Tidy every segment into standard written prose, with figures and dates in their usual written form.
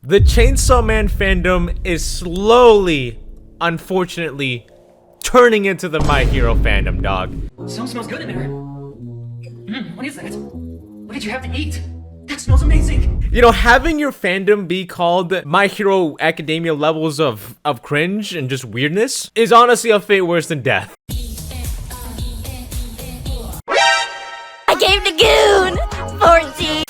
The Chainsaw Man fandom is slowly, unfortunately, turning into the My Hero fandom, dog. Something smells good in there. What is that? What did you have to eat? That smells amazing. You know, having your fandom be called My Hero Academia levels of cringe and just weirdness is honestly a fate worse than death. I gave the goon 14.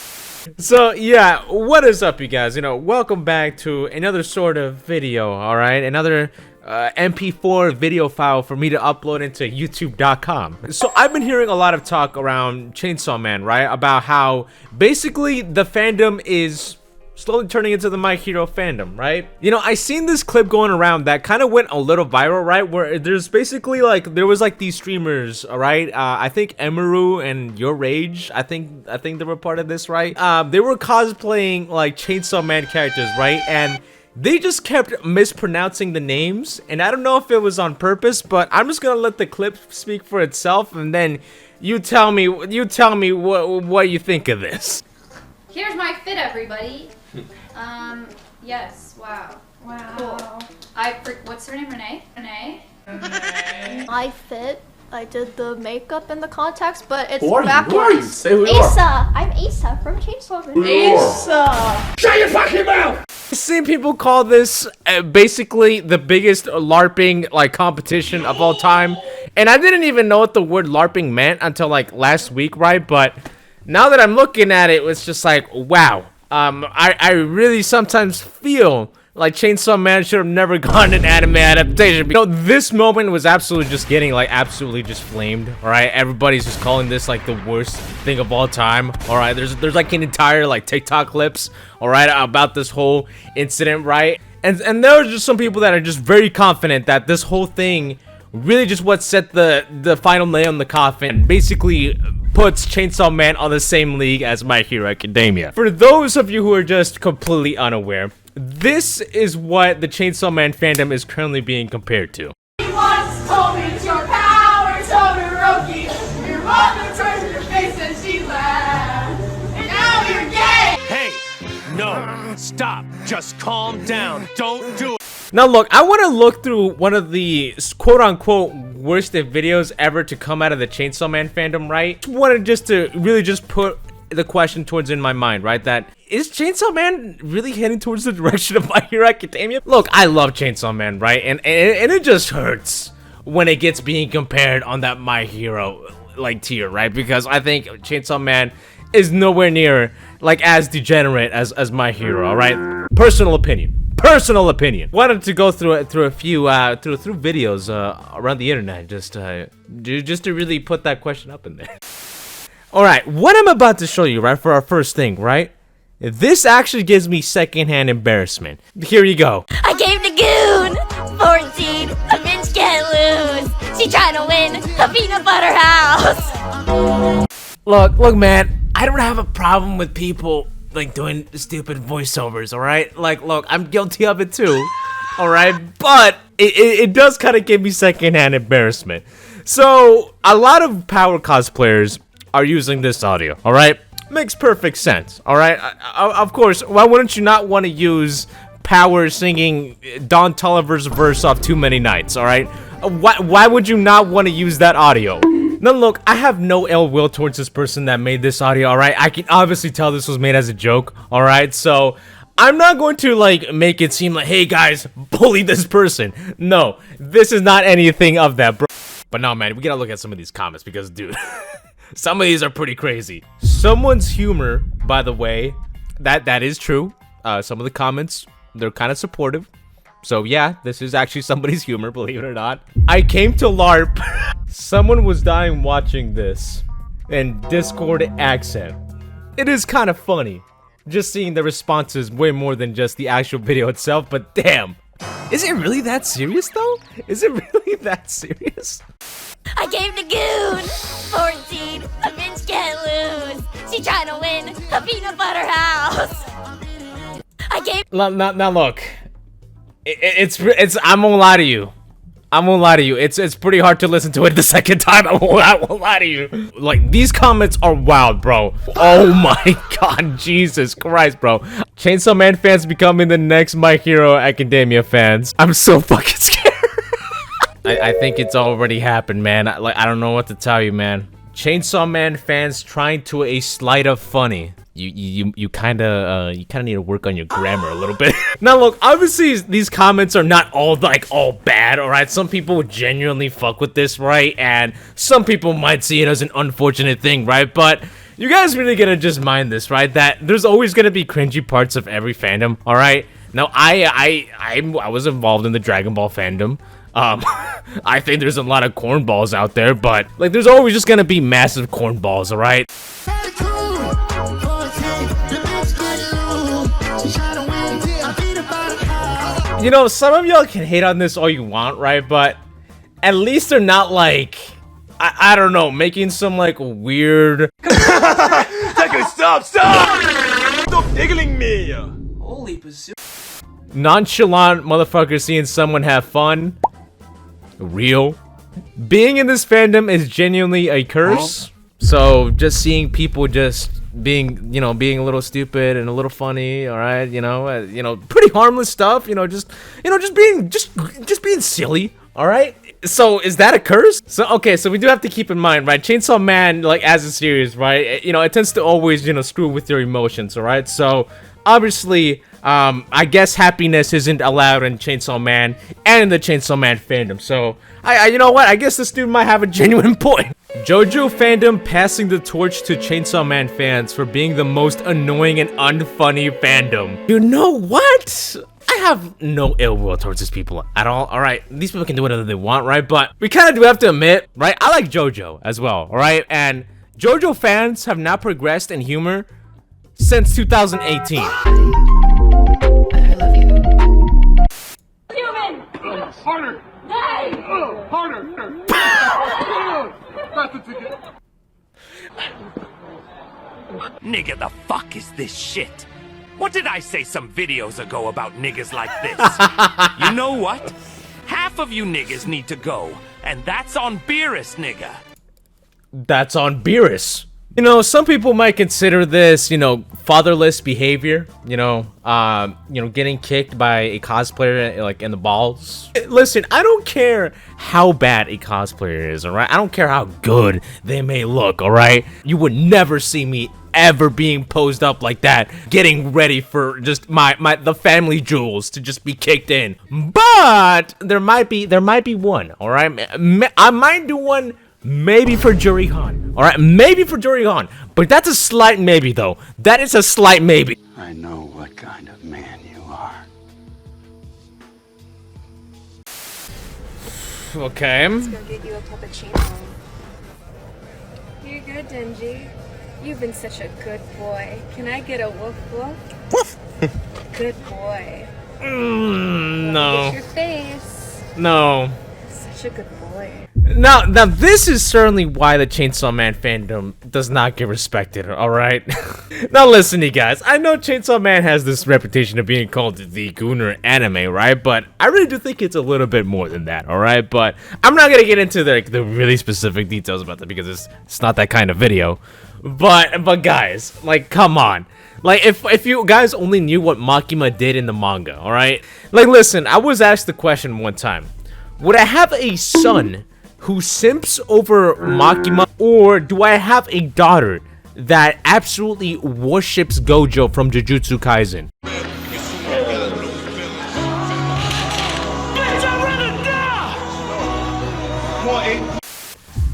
So yeah, what is up, you guys? You know, welcome back to another sort of video, alright? Another MP4 video file for me to upload into youtube.com. So I've been hearing a lot of talk around Chainsaw Man, right? About how basically the fandom is slowly turning into the My Hero fandom, right? You know, I seen this clip going around that kind of went a little viral, right? Where there's basically like, there was like these streamers, all right? I think Emaru and Your Rage, I think they were part of this, right? They were cosplaying like Chainsaw Man characters, right? And they just kept mispronouncing the names, and I don't know if it was on purpose, but I'm just gonna let the clip speak for itself, and then you tell me what you think of this. Here's my fit, everybody. Yes, wow. Cool. What's her name? Renee? My fit. I did the makeup and the contacts, but it's Who are backwards. you? Say who you Asa. are. I'm Asa from Chainsaw Man. Asa. Shut your fucking mouth! I've seen people call this basically the biggest LARPing like competition of all time, and I didn't even know what the word LARPing meant until like last week, right? But now that I'm looking at it, it's just like, wow. I really sometimes feel like Chainsaw Man should have never gotten an anime adaptation. You know, this moment was absolutely just getting like absolutely just flamed. All right, everybody's just calling this like the worst thing of all time. All right, there's like an entire like TikTok clips, all right, about this whole incident, right? And there are just some people that are just very confident that this whole thing really just what set the final nail in the coffin. Basically puts Chainsaw Man on the same league as My Hero Academia. For those of you who are just completely unaware, this is what the Chainsaw Man fandom is currently being compared to. He once told me it's your power, Todoroki. Your mother turned your face and she laughed. And now you're gay! Hey, no, stop. Just calm down. Don't do it. Now look, I want to look through one of the quote-unquote worst videos ever to come out of the Chainsaw Man fandom, right? I wanted just to really just put the question towards in my mind, right? That is Chainsaw Man really heading towards the direction of My Hero Academia? Look, I love Chainsaw Man, right? And it just hurts when it gets being compared on that My Hero like tier, right? Because I think Chainsaw Man is nowhere near like as degenerate as My Hero, all right? Personal opinion. Wanted to go through a few through videos around the internet just to really put that question up in there. All right, what I'm about to show you, right, for our first thing, right? This actually gives me secondhand embarrassment. Here you go. I gave the goon 14. A bitch can't lose. She trying to win a peanut butter house. Look, man, I don't have a problem with people like doing stupid voiceovers, all right? Like, look, I'm guilty of it too, all right? But it does kind of give me secondhand embarrassment. So a lot of power cosplayers are using this audio, all right? Makes perfect sense, all right? Of course, why wouldn't you not want to use Power singing Don Toliver's verse off Too Many Nights, all right? Why would you not want to use that audio? Now look, I have no ill will towards this person that made this audio, alright? I can obviously tell this was made as a joke, alright? So, I'm not going to like make it seem like, hey guys, bully this person. No, this is not anything of that, bro. But no, man, we gotta look at some of these comments because, dude, some of these are pretty crazy. Someone's humor, by the way, that is true. Some of the comments, they're kind of supportive. So yeah, this is actually somebody's humor, believe it or not. I came to LARP. Someone was dying watching this in Discord accent. It is kind of funny, just seeing the responses way more than just the actual video itself, but damn. Is it really that serious though? Is it really that serious? I gave the goon 14. A bitch can't lose. She trying to win a peanut butter house. I gave. Now look. It's I'm gonna lie to you. I won't lie to you. It's pretty hard to listen to it the second time. I won't lie to you. Like, these comments are wild, bro. Oh my god, Jesus Christ, bro. Chainsaw Man fans becoming the next My Hero Academia fans. I'm so fucking scared. I think it's already happened, man. I don't know what to tell you, man. Chainsaw Man fans trying to a slight of funny. You kind of need to work on your grammar a little bit. Now look, obviously these comments are not all bad, all right? Some people genuinely fuck with this, right? And some people might see it as an unfortunate thing, right? But you guys really gotta just mind this, right? That there's always gonna be cringy parts of every fandom, all right? Now I was involved in the Dragon Ball fandom. I think there's a lot of cornballs out there, but like there's always just gonna be massive cornballs, all right? You know, some of y'all can hate on this all you want, right? But at least they're not like, I don't know, making some like weird. Stop! Stop tickling me! Holy bazoo. Nonchalant motherfucker seeing someone have fun. Real. Being in this fandom is genuinely a curse. So just seeing people just being a little stupid and a little funny, all right, pretty harmless stuff, just being silly, all right. So is that a curse? So okay, so we do have to keep in mind, right? Chainsaw Man, like as a series, right? It tends to always, screw with your emotions, all right. So obviously, I guess happiness isn't allowed in Chainsaw Man and the Chainsaw Man fandom. So you know what? I guess this dude might have a genuine point. JoJo fandom passing the torch to Chainsaw Man fans for being the most annoying and unfunny fandom. You know what? I have no ill will towards these people at all. All right, these people can do whatever they want, right? But we kind of do have to admit, right? I like JoJo as well, all right? And JoJo fans have not progressed in humor since 2018. I love you. Human! Harder! Hey! Harder! That's the ticket. Nigga, the fuck is this shit? What did I say some videos ago about niggas like this? You know what? Half of you niggas need to go, and that's on Beerus, nigga. That's on Beerus. Some people might consider this, fatherless behavior, getting kicked by a cosplayer, like, in the balls. Listen, I don't care how bad a cosplayer is, all right? I don't care how good they may look, all right? You would never see me ever being posed up like that, getting ready for just the family jewels to just be kicked in. But there might be one, all right? I might do one. Maybe for Jurihan. Alright, maybe for Jurihan. But that's a slight maybe, though. That is a slight maybe. I know what kind of man you are. Okay. Let's go get you a puppuccino. You're good, Denji. You've been such a good boy. Can I get a woof woof? Woof! Good boy. No. Get your face. No. Such a good boy. Now this is certainly why the Chainsaw Man fandom does not get respected, alright? Now listen, you guys, I know Chainsaw Man has this reputation of being called the gooner anime, right? But I really do think it's a little bit more than that, alright? But I'm not gonna get into the really specific details about that because it's not that kind of video. But guys, like, come on. Like, if you guys only knew what Makima did in the manga, alright? Like, listen, I was asked the question one time. Would I have a son who simps over Makima, or do I have a daughter that absolutely worships Gojo from Jujutsu Kaisen?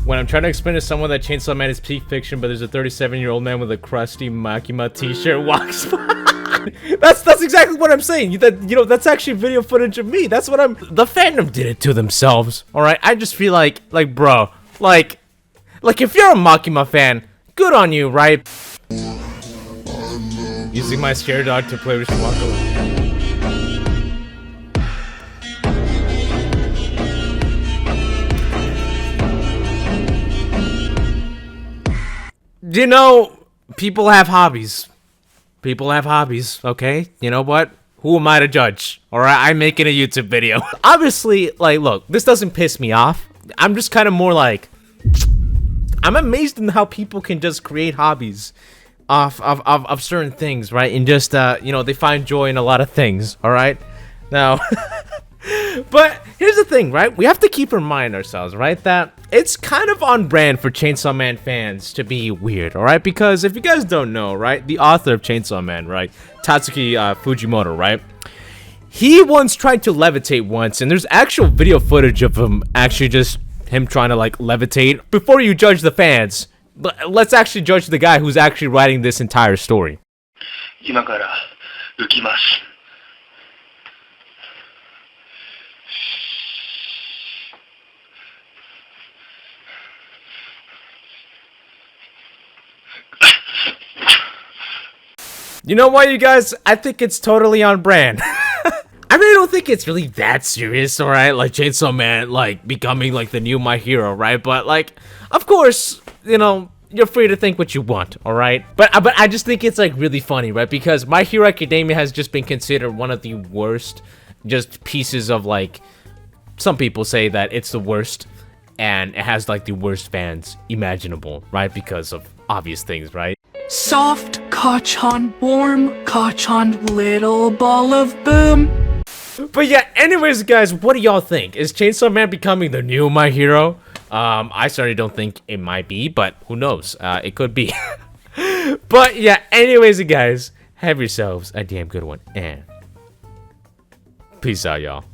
When I'm trying to explain to someone that Chainsaw Man is peak fiction, but there's a 37-year-old man with a crusty Makima t-shirt walks by. That's exactly what I'm saying. That's actually video footage of me. That's what the fandom did it to themselves. All right, I just feel like bro, like if you're a Makima fan, good on you, right? Using my scare dog to play with Shimako. People have hobbies. People have hobbies, okay? You know what? who am I to judge? All right, I'm making a YouTube video. Obviously, like, look, this doesn't piss me off. I'm just kind of more like, I'm amazed in how people can just create hobbies of certain things, right? And just, you know, they find joy in a lot of things, all right? Now, but here's the thing, right? We have to keep in mind ourselves, right? That it's kind of on brand for Chainsaw Man fans to be weird, all right? Because if you guys don't know, right? The author of Chainsaw Man, right? Tatsuki Fujimoto, right? He once tried to levitate once, and there's actual video footage of him actually just him trying to like levitate. Before you judge the fans, let's actually judge the guy who's actually writing this entire story. 今から浮きます。 You know what, you guys? I think it's totally on brand. I really don't think it's really that serious, alright? Like, Chainsaw Man, like, becoming, like, the new My Hero, right? But, like, of course, you know, you're free to think what you want, alright? But I just think it's, like, really funny, right? Because My Hero Academia has just been considered one of the worst, just pieces of, like, some people say that it's the worst, and it has, like, the worst fans imaginable, right? Because of obvious things, right? Soft, Kachan, warm, Kachan, little ball of boom. But yeah, anyways, guys, what do y'all think? Is Chainsaw Man becoming the new My Hero? I certainly don't think it might be, but who knows? It could be. But yeah, anyways, guys, have yourselves a damn good one, and peace out, y'all.